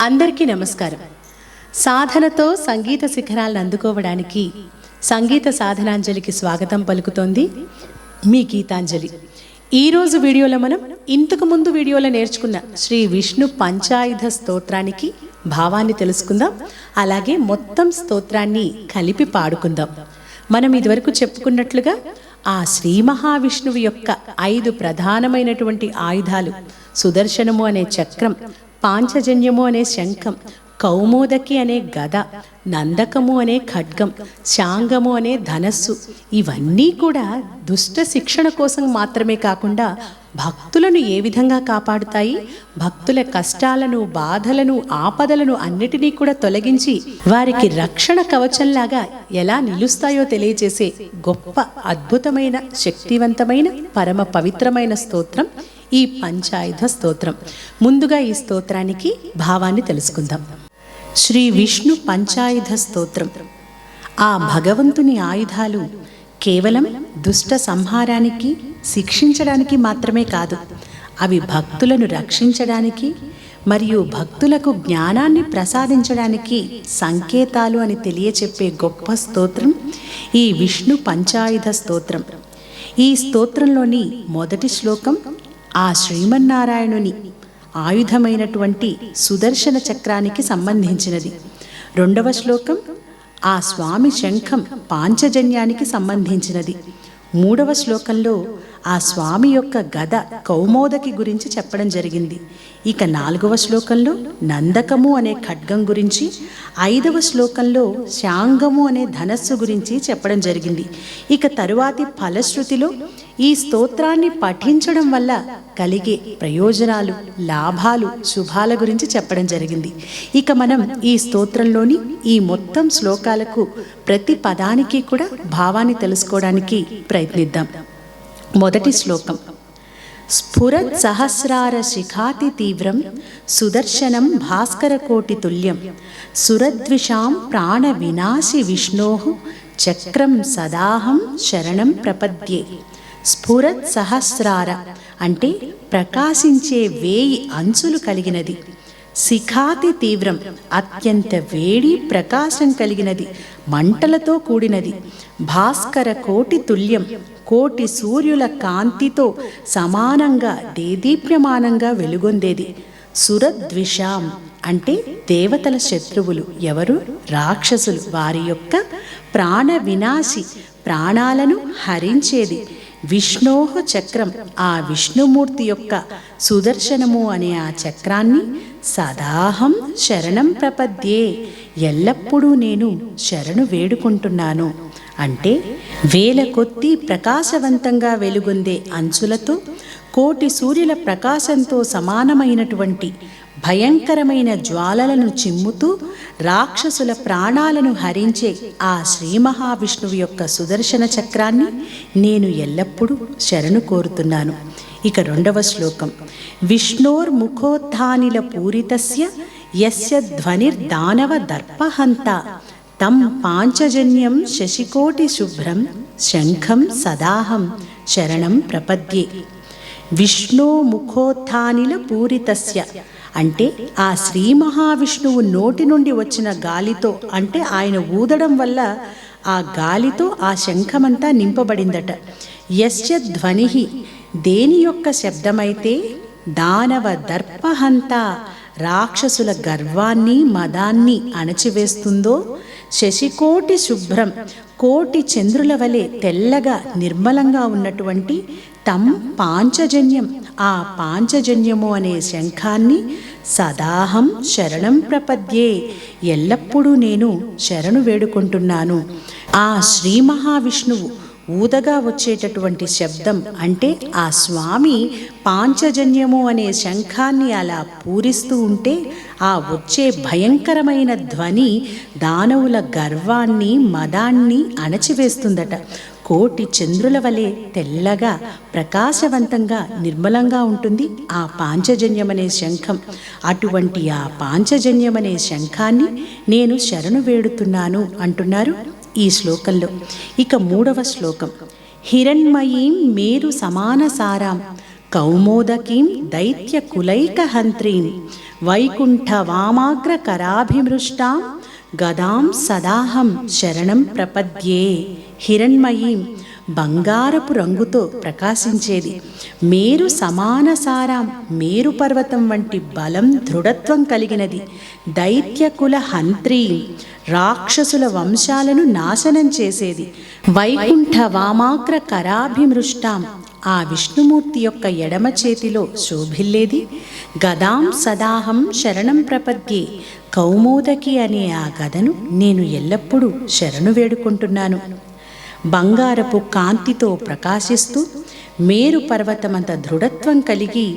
అందరికీ నమస్కారం. సాధనతో సంగీత శిఖరాలను అందుకోవడానికి సంగీత సాధనాంజలికి స్వాగతం పలుకుతోంది మీ గీతాంజలి. ఈరోజు వీడియోలో మనం ఇంతకు ముందు వీడియోలో నేర్చుకున్న శ్రీ విష్ణు పంచాయుధ స్తోత్రానికి భావాన్ని తెలుసుకుందాం. అలాగే మొత్తం స్తోత్రాన్ని కలిపి పాడుకుందాం. మనం ఇదివరకు చెప్పుకున్నట్లుగా ఆ శ్రీ మహావిష్ణువు యొక్క 5 ప్రధానమైనటువంటి ఆయుధాలు సుదర్శనము అనే చక్రం, పాంచజన్యము అనే శంఖం, కౌమోదకి అనే గద, నందకము అనే ఖడ్గం, శాంగము అనే ధనస్సు, ఇవన్నీ కూడా దుష్ట శిక్షణ కోసం మాత్రమే కాకుండా భక్తులను ఏ విధంగా కాపాడుతాయి, భక్తుల కష్టాలను, బాధలను, ఆపదలను అన్నిటినీ కూడా తొలగించి వారికి రక్షణ కవచంలాగా ఎలా నిలుస్తాయో తెలియజేసే గొప్ప అద్భుతమైన శక్తివంతమైన పరమ పవిత్రమైన స్తోత్రం ఈ పంచాయుధ స్తోత్రం. ముందుగా ఈ స్తోత్రానికి భావాన్ని తెలుసుకుందాం. శ్రీ విష్ణు పంచాయుధ స్తోత్రం. ఆ భగవంతుని ఆయుధాలు కేవలం దుష్ట సంహారానికి, శిక్షించడానికి మాత్రమే కాదు, అవి భక్తులను రక్షించడానికి మరియు భక్తులకు జ్ఞానాన్ని ప్రసాదించడానికి సంకేతాలు అని తెలియచెప్పే గొప్ప స్తోత్రం ఈ విష్ణు పంచాయుధ స్తోత్రం. ఈ స్తోత్రంలోని మొదటి శ్లోకం ఆ శ్రీమన్నారాయణుని ఆయుధమైనటువంటి సుదర్శన చక్రానికి సంబంధించినది. 2వ శ్లోకం ఆ స్వామి శంఖం పాంచజన్యానికి సంబంధించినది. 3వ శ్లోకంలో ఆ స్వామి యొక్క గద కౌమోదకి గురించి చెప్పడం జరిగింది. ఇక 4వ శ్లోకంలో నందకము అనే ఖడ్గం గురించి, 5వ శ్లోకంలో శాంగము అనే ధనస్సు గురించి చెప్పడం జరిగింది. ఇక తరువాతి ఫలశ్రుతిలో ఈ స్తోత్రాన్ని పఠించడం వల్ల కలిగే ప్రయోజనాలు, లాభాలు, శుభాల గురించి చెప్పడం జరిగింది. ఇక మనం ఈ స్తోత్రంలోని ఈ మొత్తం శ్లోకాలకు ప్రతి పదానికి కూడా భావాన్ని తెలుసుకోవడానికి ప్రయత్నిద్దాం. మొదటి శ్లోకం స్ఫురత్ సహస్రార శిఖాతి తీవ్రం సుదర్శనం భాస్కర కోటి తుల్యం సురద్విషాం ప్రాణ వినాశి విష్ణోః చక్రం సదాహం శరణం ప్రపద్యే. స్ఫురత్ సహస్రార అంటే ప్రకాశించే 1000 అంచులు కలిగినది. శిఖాతి తీవ్రం అత్యంత వేడి ప్రకాశం కలిగినది, మంటలతో కూడినది. భాస్కర కోటి తుల్యం కోటి సూర్యుల కాంతితో సమానంగా దేదీప్యమానంగా వెలుగొందేది. సురద్విషాం అంటే దేవతల శత్రువులు ఎవరు? రాక్షసులు. వారి యొక్క ప్రాణ వినాశి ప్రాణాలను హరించేది. విష్ణోః చక్రం ఆ విష్ణుమూర్తి యొక్క సుదర్శనము అనే ఆ చక్రాన్ని సదాహం శరణం ప్రపద్యే ఎల్లప్పుడూ నేను శరణు వేడుకుంటున్నాను. అంటే 1000 కొద్ది ప్రకాశవంతంగా వెలుగొందే అంచులతో, కోటి సూర్యుల ప్రకాశంతో సమానమైనటువంటి భయంకరమైన జ్వాలలను చిమ్ముతూ రాక్షసుల ప్రాణాలను హరించే ఆ శ్రీ మహావిష్ణువు యొక్క సుదర్శన చక్రాన్ని నేను ఎల్లప్పుడూ శరణు కోరుతున్నాను. ఇక 2వ శ్లోకం విష్ణోర్ముఖోత్థానిల పూరితస్య యస్య ధ్వనిర్దానవ దర్పహంత తం పాంచజన్యం శశికోటి శుభ్రం శంఖం సదాహం శరణం ప్రపద్యే. విష్ణో ముఖోత్థానిల పూరితస్య అంటే ఆ శ్రీ మహావిష్ణువు నోటి నుండి వచ్చిన గాలితో, అంటే ఆయన ఊదడం వల్ల ఆ గాలితో ఆ శంఖమంతా నింపబడిందట. యస్య ధ్వనిః దేని యొక్క శబ్దమైతే దానవ దర్పహంత రాక్షసుల గర్వాన్ని, మదాన్ని అణచివేస్తుందో, శశికోటి శుభ్రం కోటి చంద్రుల వలె తెల్లగా నిర్మలంగా ఉన్నటువంటి తం పాంచజన్యం ఆ పాంచజన్యము అనే శంఖాన్ని సదాహం శరణం ప్రపద్యే ఎల్లప్పుడూ నేను శరణు వేడుకుంటున్నాను. ఆ శ్రీ మహావిష్ణువు ఊదగా వచ్చేటటువంటి శబ్దం అంటే ఆ స్వామి పాంచజన్యము అనే శంఖాన్ని అలా పూరిస్తూ ఉంటే ఆ వచ్చే భయంకరమైన ధ్వని దానవుల గర్వాన్ని, మదాన్ని అణచివేస్తుందట. కోటి చంద్రుల వలె తెల్లగా ప్రకాశవంతంగా నిర్మలంగా ఉంటుంది ఆ పాంచజన్యమనే శంఖం. అటువంటి ఆ పాంచజన్యమనే శంఖాన్ని నేను శరణు వేడుతున్నాను అంటున్నారు ఈ శ్లోకంలో. ఇక 3వ శ్లోకం హిరణ్మయీం మేరు సమాన సారాం కౌమోదకీం దైత్య కులైక హంత్రీం వైకుంఠ వామాగ్ర కరాభిమృష్టాం గదాం సదాహం శరణం ప్రపద్యే. హిరణ్మయీం, బంగారపు రంగుతో ప్రకాశించేది, మేరు సమానసారాం, మేరు పర్వతం వంటి బలం దృఢత్వం కలిగినది, దైత్యకుల హంత్రీం, రాక్షసుల వంశాలను నాశనం చేసేది, వైకుంఠ వామాగ్ర కరాభిమృష్టాం, ఆ విష్ణుమూర్తి యొక్క ఎడమ చేతిలో శోభిల్లేది, గదాం సదాహం శరణం ప్రపద్యే, కౌమోదకి అనే ఆ గదను నేను ఎల్లప్పుడూ శరణు వేడుకుంటున్నాను. బంగారపు కాంతితో ప్రకాశిస్తూ మేరు పర్వతమంత దృఢత్వం కలిగి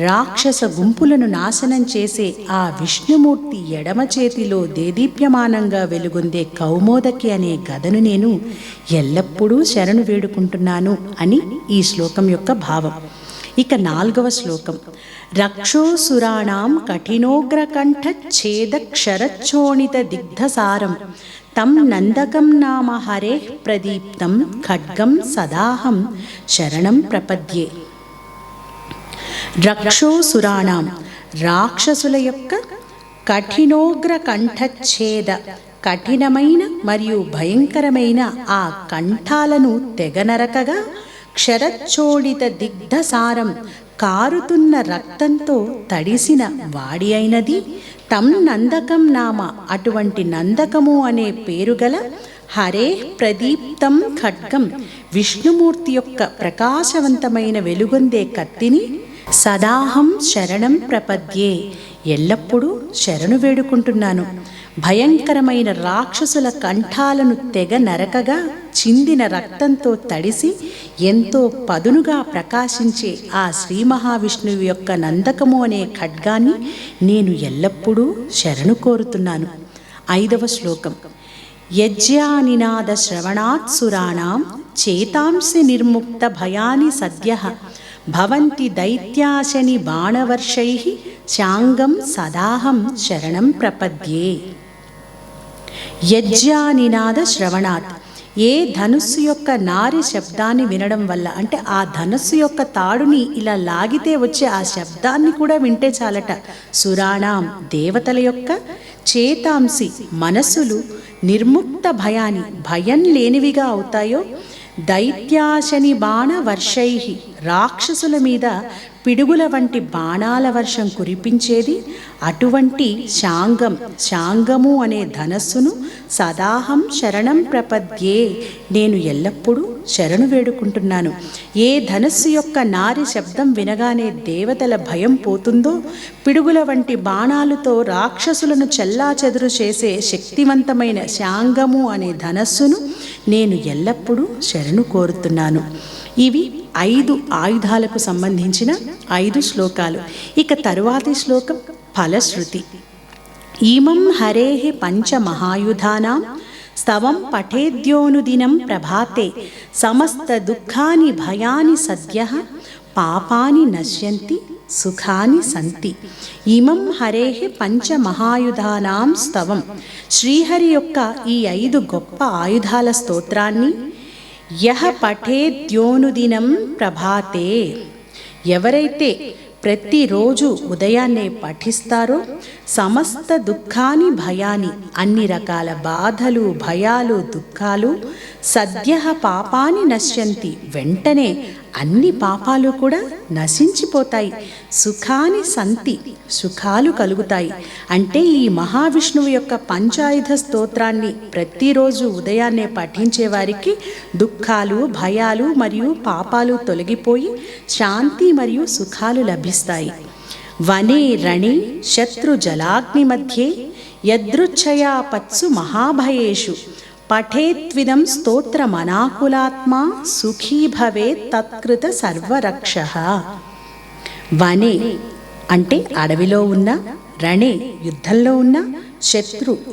రాక్షస గుంపులను నాశనం చేసే ఆ విష్ణుమూర్తి ఎడమ చేతిలో దేదీప్యమానంగా వెలుగొందే కౌమోదకి అనే గదను నేను ఎల్లప్పుడూ శరణు వేడుకుంటున్నాను అని ఈ శ్లోకం యొక్క భావం. ఇక 4వ శ్లోకం. రక్షోసురాణాం కఠినోగ్రకంఠ ఛేద క్షరచ్చోణిత దిగ్ధసారం తం నందకం నామ హరే ప్రదీప్తం ఖడ్గం సదాహం శరణం ప్రపద్యే. రక్షోసురాణాం, రాక్షసుల యొక్క కఠినోగ్ర కంఠఛేద, కఠినమైన మరియు భయంకరమైన ఆ కంఠాలను తెగనరకగా, క్షరచ్చోడిత దిగ్ధసారం, కారుతున్న రక్తంతో తడిసిన వాడి అయినది, తం నందకం నామ, అటువంటి నందకము అనే పేరుగల, హరే ప్రదీప్తం ఖడ్గం, విష్ణుమూర్తి యొక్క ప్రకాశవంతమైన వెలుగొందే కత్తిని, సదాహం శరణం ప్రపద్యే, ఎల్లప్పుడూ శరణు వేడుకుంటున్నాను. భయంకరమైన రాక్షసుల కంఠాలను తెగ నరకగా, చిందిన రక్తంతో తడిసి ఎంతో పదునుగా ప్రకాశించే ఆ శ్రీ మహావిష్ణువు యొక్క నందకము అనే ఖడ్గాన్ని నేను ఎల్లప్పుడూ శరణు కోరుతున్నాను. 5వ శ్లోకం. యజ్ఞానినాద శ్రవణాత్సురాణాం చేతాంసి నిర్ముక్త భయాని సద్యః భవంతి దైత్యాశని బాణవర్షైః శాంగం సదాహం శరణం ప్రపద్యే. యజ్ఞానినాద శ్రవణాత్, ఏ ధనుస్సు యొక్క నారి శబ్దాన్ని వినడం వల్ల, అంటే ఆ ధనుస్సు యొక్క తాడుని ఇలా లాగితే వచ్చే ఆ శబ్దాన్ని కూడా వింటే చాలట, సురాణాం, దేవతల యొక్క, చేతాంసి, మనస్సులు, నిర్ముక్త భయాని, భయం లేనివిగా అవుతాయో, దైత్యాశని బాణ వర్షైః, రాక్షసుల మీద పిడుగుల వంటి బాణాల వర్షం కురిపించేది, అటువంటి శాంగం, శాంగము అనే ధనస్సును, సదాహం శరణం ప్రపద్యే, నేను ఎల్లప్పుడూ శరణు వేడుకుంటున్నాను. ఏ ధనస్సు యొక్క నారి శబ్దం వినగానే దేవతల భయం పోతుందో, పిడుగుల వంటి బాణాలతో రాక్షసులను చెల్లాచెదురు చేసే శక్తివంతమైన శాంగము అనే ధనస్సును నేను ఎల్లప్పుడూ శరణు కోరుతున్నాను. ఇవి 5 ఆయుధాలకు సంబంధించిన 5 శ్లోకాలు. ఇక తరువాతి శ్లోకం ఫలశ్రుతి. ఈమం హరేః పంచమహాయుధానాం స్తవం పఠేద్యోనుదినం ప్రభాతే సమస్త దుఃఖాని భయాని సద్యః పాపాని నశ్యంతి సుఖాని సంతి. ఇమం హరేః పంచమహాయుధానాం స్తవం, శ్రీహరి యొక్క ఈ 5 గొప్ప ఆయుధాల స్తోత్రాన్ని, యః పఠేద్యోనుదినం ప్రభాతే, ఎవరైతే ప్రతిరోజు ఉదయాన్నే పఠిస్తారో, సమస్త దుఃఖాని భయాని, అన్ని రకాల బాధలు, భయాలు, దుఃఖాలు, సద్యః పాపాని నశ్యంతి, వెంటనే అన్ని పాపాలు కూడా నశించిపోతాయి, సుఖాని సంతి, సుఖాలు కలుగుతాయి. అంటే ఈ మహావిష్ణువు యొక్క పంచాయుధ స్తోత్రాన్ని ప్రతిరోజు ఉదయాన్నే పఠించే వారికి దుఃఖాలు, భయాలు మరియు పాపాలు తొలగిపోయి శాంతి మరియు సుఖాలు లభిస్తాయి. వనే రణే శత్రు జలాగ్ని మధ్యే యదృచ్ఛయా పత్సు మహాభయేషు పఠేత్విదం స్తోత్రమనాకులాత్మా సుఖీ భవేత్ తత్కృత సర్వరక్షః. వనే అంటే అడవిలో ఉన్న, రణే యుద్ధంలో ఉన్న,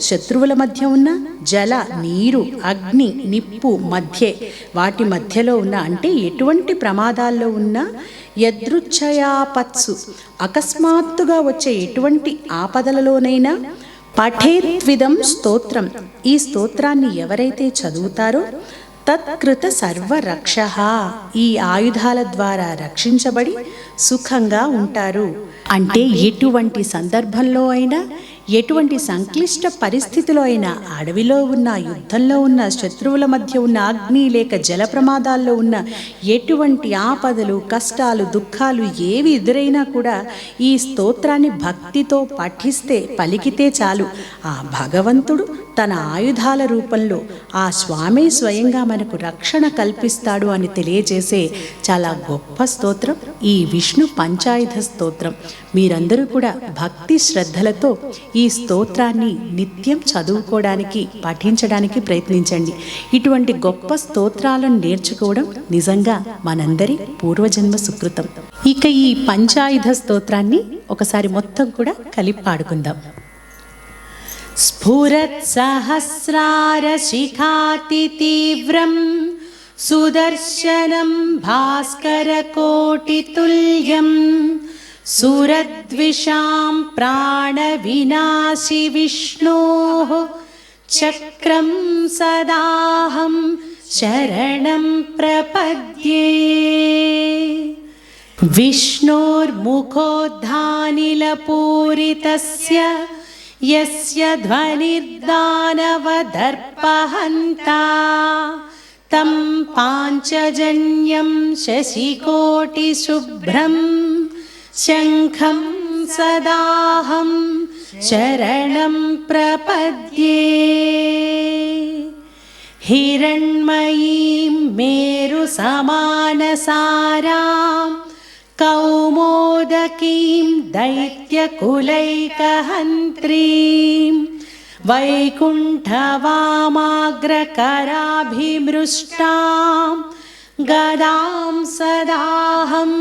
శత్రువుల మధ్య ఉన్న, జల నీరు, అగ్ని నిప్పు మధ్యే, వాటి మధ్యలో ఉన్న, అంటే ఎటువంటి ప్రమాదాల్లో ఉన్న, యదృచ్ఛయాపత్సు అకస్మాత్తుగా వచ్చే ఎటువంటి ఆపదలలోనైనా, పఠేత్విదం స్తోత్రం ఈ స్తోత్రాన్ని ఎవరైతే చదువుతారో, తత్కృత సర్వరక్ష, ఈ ఆయుధాల ద్వారా రక్షించబడి సుఖంగా ఉంటారు. అంటే ఎటువంటి సందర్భంలో అయినా, ఎటువంటి సంక్లిష్ట పరిస్థితిలో అయినా, అడవిలో ఉన్న, యుద్ధంలో ఉన్న, శత్రువుల మధ్య ఉన్న, అగ్ని లేక జల ప్రమాదాల్లో ఉన్న ఎటువంటి ఆపదలు, కష్టాలు, దుఃఖాలు ఏవి ఎదురైనా కూడా ఈ స్తోత్రాన్ని భక్తితో పఠిస్తే, పలికితే చాలు, ఆ భగవంతుడు తన ఆయుధాల రూపంలో ఆ స్వామి స్వయంగా మనకు రక్షణ కల్పిస్తాడు అని తెలియజేసే చాలా గొప్ప స్తోత్రం ఈ విష్ణు పంచాయుధ స్తోత్రం. మీరందరూ కూడా భక్తి శ్రద్ధలతో ఈ స్తోత్రాన్ని నిత్యం చదువుకోవడానికి, పఠించడానికి ప్రయత్నించండి. ఇటువంటి గొప్ప స్తోత్రాలను నేర్చుకోవడం నిజంగా మనందరి పూర్వజన్మ సుకృతం. ఇక ఈ పంచాయుధ స్తోత్రాన్ని ఒకసారి మొత్తం కూడా కలిపి పాడుకుందాం. స్ఫురత్ సహస్రార శిఖాతి తీవ్రం సుదర్శనం భాస్కర కోటి తుల్యం సురద్విషాం ప్రాణ వినాశి విష్ణోః చక్రం సదాహం శరణం ప్రపద్యే. విష్ణోర్ముఖోద్ధానిలపూరితస్య యస్య ధ్వనిర్దానవదర్పహంతా తం పాంచజన్యం శశికోటిశుభ్రం శంఖం సదాహం శరణం ప్రపద్యే. హిరణ్మయీం మేరు సమానసారాం కౌమోదకీం దైత్యకులైకహంత్రీం వైకుంఠవామాగ్రకరాభిమృష్టాం గదాం సదాహం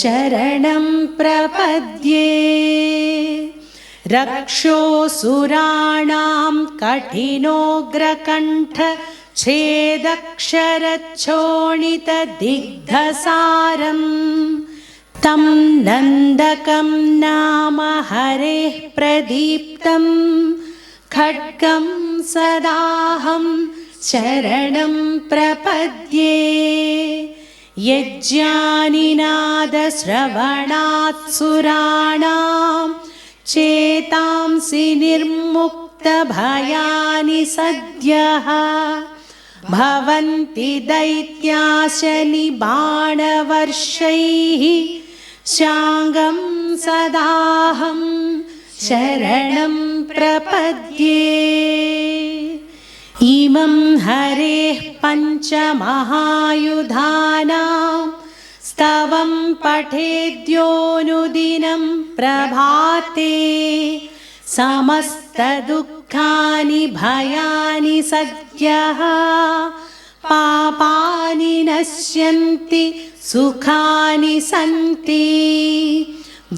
శరణం ప్రపద్యే. రక్షోసురాణాం కఠినోగ్రకంఠ ఛేదక్షరచ్చోణితదిగ్ధసారం తం నందకం నామ హరేః ప్రదీప్తం ఖడ్గం సదాహం శరణం ప్రపద్యే. యజ్ఞానినాదశ్రవణాత్సురాణాం చేతాంసి నిర్ముక్తభయాని సద్యః భవంతి దైత్యాశని బాణవర్షైః శాంగం సదాహం శరణం ప్రపద్యే. ఇమం హరేః పంచమహాయుధానాం స్తవం పఠేద్యోనుదినం ప్రభాతే సమస్తదుఃఖాని భయాని సద్యః పాపాని నశ్యంతి సుఖాని సంతి.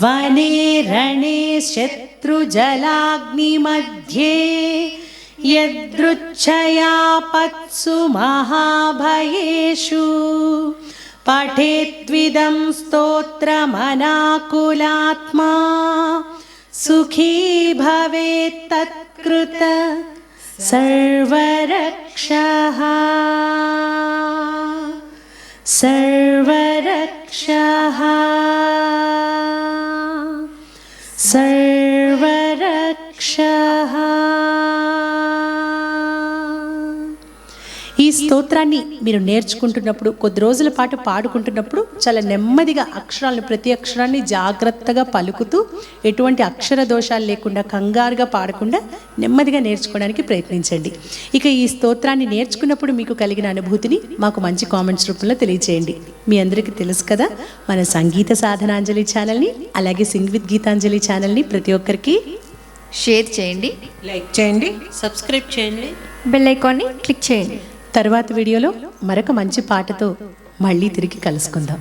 వనే రణే శత్రుజలాగ్నిమధ్యే యదృచ్ఛయాపత్సు మహాభయేషు పఠేత్విదం స్తోత్రమనాకులాత్మా సుఖీ భవేత్ తత్కృత సర్వరక్షః. సర్వరక్షః సర్వరక్షః. ఈ స్తోత్రాన్ని మీరు నేర్చుకుంటున్నప్పుడు, కొద్ది రోజుల పాటు పాడుకుంటున్నప్పుడు చాలా నెమ్మదిగా అక్షరాలను, ప్రతి అక్షరాన్ని జాగ్రత్తగా పలుకుతూ, ఎటువంటి అక్షర దోషాలు లేకుండా, కంగారుగా పాడకుండా నెమ్మదిగా నేర్చుకోవడానికి ప్రయత్నించండి. ఇక ఈ స్తోత్రాన్ని నేర్చుకున్నప్పుడు మీకు కలిగిన అనుభూతిని మాకు మంచి కామెంట్స్ రూపంలో తెలియజేయండి. మీ అందరికీ తెలుసు కదా, మన సంగీత సాధనాంజలి ఛానల్ని, అలాగే సింగ్ విత్ గీతాంజలి ఛానల్ని ప్రతి ఒక్కరికి షేర్ చేయండి, లైక్ చేయండి, సబ్స్క్రైబ్ చేయండి, బెల్ ఐకాన్ని క్లిక్ చేయండి. తర్వాత వీడియోలో మరొక మంచి పాటతో మళ్ళీ తిరిగి కలుసుకుందాం.